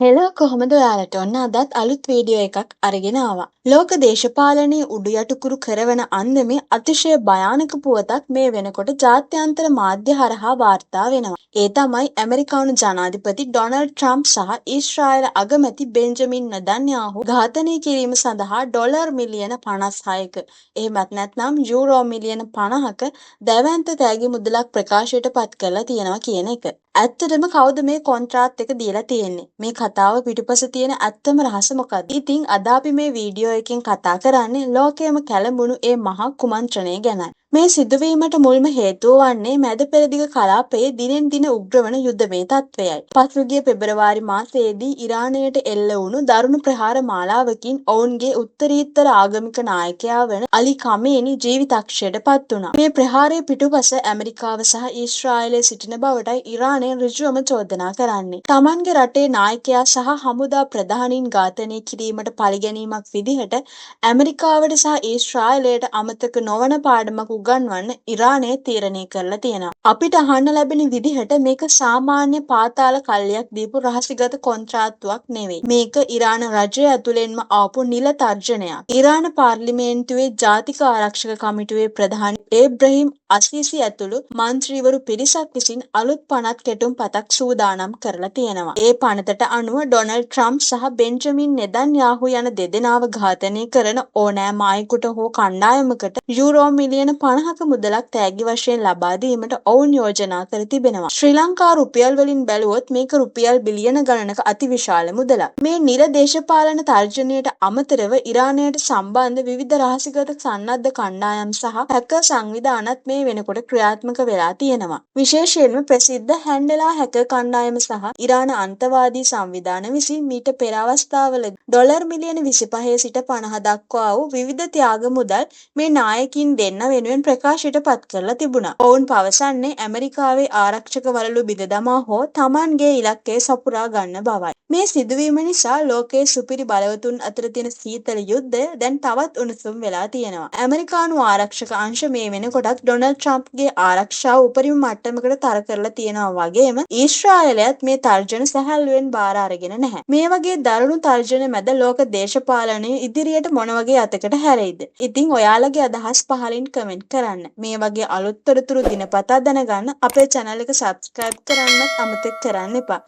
Hello කොහොමද ඔයාලට ඔන්න අදත් අලුත් වීඩියෝ එකක් අරගෙන ආවා. ලෝක දේශපාලනයේ උඩු යටිකුරු කරවන අන්දමේ අතිශය භයානක පුවතක් මේ වෙනකොට ජාත්‍යන්තර මාධ්‍ය හරහා වාර්තා වෙනවා. ඒ තමයි ඇමරිකානු ජනාධිපති ඩොනල්ඩ් ට්‍රම්ප් සහ ඊශ්‍රායල අගමැති බෙන්ජමින් නෙතන්යාහු ඝාතනය කිරීම සඳහා ඩොලර් මිලියන 56ක එහෙමත් නැත්නම් යූරෝ මිලියන 50ක දැවැන්ත තෑගි මුදලක් ප්‍රකාශයට පත් කරලා තියෙනවා කියන එක. ඇත්තටම කවුද මේ කොන්ත්‍රාත් එක දීලා තියෙන්නේ? මේ කතාව පිටුපස තියෙන ඇත්තම රහස මොකක්ද? ඉතින් අද අපි මේ වීඩියෝ එකෙන් කතා කරන්නේ ලෝකයේම කැළඹුණු ඒ මහා කුමන්ත්‍රණය ගැනයි. මේ සිදුවීමට මුල්ම හේතුව වන්නේ මැද පෙරදිග කලාපයේ දිනෙන් දින උග්‍රවන යුද්ධමය තත්ත්වයයි. පසුගිය පෙබරවාරි මාසයේදී ඉරානයට එල්ල වුණු දරුණු ප්‍රහාර මාලාවකින් ඔවුන්ගේ උත්තරීතර ආගමික නායකයා වන අලි කමේනි ජීවිතක්ෂයට පත් වුණා. මේ ප්‍රහාරයේ පිටුපස ඇමරිකාව සහ ඊශ්‍රායලය සිටින බවටයි ඉරානය ඍජුවම චෝදනා කරන්නේ. තමන්ගේ රටේ නායකයා සහ හමුදා ප්‍රධානීන් ඝාතනය කිරීමට පළිගැනීමක් විදිහට ඇමරිකාවට සහ ඊශ්‍රායලයට අමතක නොවන පාඩමක් උගන්වන්න ඉරානය තීරණය කරලා තියෙනවා. අපිට අහන්න ලැබෙන විදිහට මේක සාමාන්‍ය පාතාල කල්ලියක් දීපු රහසිගත කොන්ත්‍රාත්තුවක් නෙවෙයි. මේක ඉරාන රජය ඇතුළෙන්ම ආපු නිල තර්ජනයක්. ඉරාන පාර්ලිමේන්තුවේ ජාතික ආරක්ෂක කමිටුවේ ප්‍රධානි ඒබ්‍රහීම් අසීසි ඇතුළු මන්ත්‍රීවරු පිරිසක් විසින් අලුත් පනත් කෙටුම්පතක් සූදානම් කරලා තියෙනවා. ඒ පනතට අනුව ඩොනල්ඩ් ට්‍රම්ප් සහ බෙන්ජමින් නෙතන්යාහු යන දෙදෙනාව ඝාතනය කරන ඕනෑම අයෙකුට හෝ කණ්ඩායමකට යූරෝ මිලියන 50ක මුදලක් තෑගි වශයෙන් ලබා දීමට ඔවුන් යෝජනා කර තිබෙනවා. ශ්‍රී ලංකා රුපියල් වලින් බැලුවොත් මේක රුපියල් බිලියන ගණනක අතිවිශාල මුදලක්. මේ නිල දේශපාලන තර්ජනයට අමතරව ඉරානයට සම්බන්ධ විවිධ රහසිගත සන්නද්ධ කණ්ඩායම් සහ හැකර් සංවිධානත් මේ වෙනකොට ක්‍රියාත්මක වෙලා තියෙනවා. විශේෂයෙන්ම ප්‍රසිද්ධ හැන්ඩලා හැකර් කණ්ඩායම සහ ඉරාන අන්තවාදී සංවිධාන විසින් මීට පෙර අවස්ථාවල ඩොලර් මිලියන 25 සිට 50 දක්වා වූ විවිධ ත්‍යාග මුදල් මේ නායකින් දෙන්න වෙනුවෙන් ප්‍රකාශයට පත් කරලා තිබුණා. ඔවුන් පවසන්නේ ඇමරිකාවේ ආරක්ෂක වළලු බිඳ දමා හෝ තමන්ගේ ඉලක්කය සපුරා ගන්න බවයි. මේ සිදුවීම නිසා ලෝකයේ සුපිරි බලවතුන් අතර තියෙන සීතල යුද්ධය දැන් තවත් උණුසුම් වෙලා තියෙනවා. ඇමරිකානු ආරක්ෂක අංශ මේ වෙනකොටත් ඩොනල්ඩ් ට්‍රම්ප්ගේ ආරක්ෂාව උපරිම මට්ටමකට තර කරලා තියෙනවා වගේම ඊශ්‍රායලයත් මේ තර්ජන සැහැල්ලුවෙන් බාර අරගෙන නැහැ. මේ වගේ දරුණු තර්ජන මැද ලෝක දේශපාලනය ඉදිරියට මොන වගේ අතකට හැරෙයිද? ඉතින් ඔයාලගේ අදහස් පහලින් කමෙන්ට් කරන්න. මේ වගේ අලුත් තොරතුරු දිනපතා දැනගන්න අපේ channel එක subscribe කරන්නත් අමතක කරන්න එපා.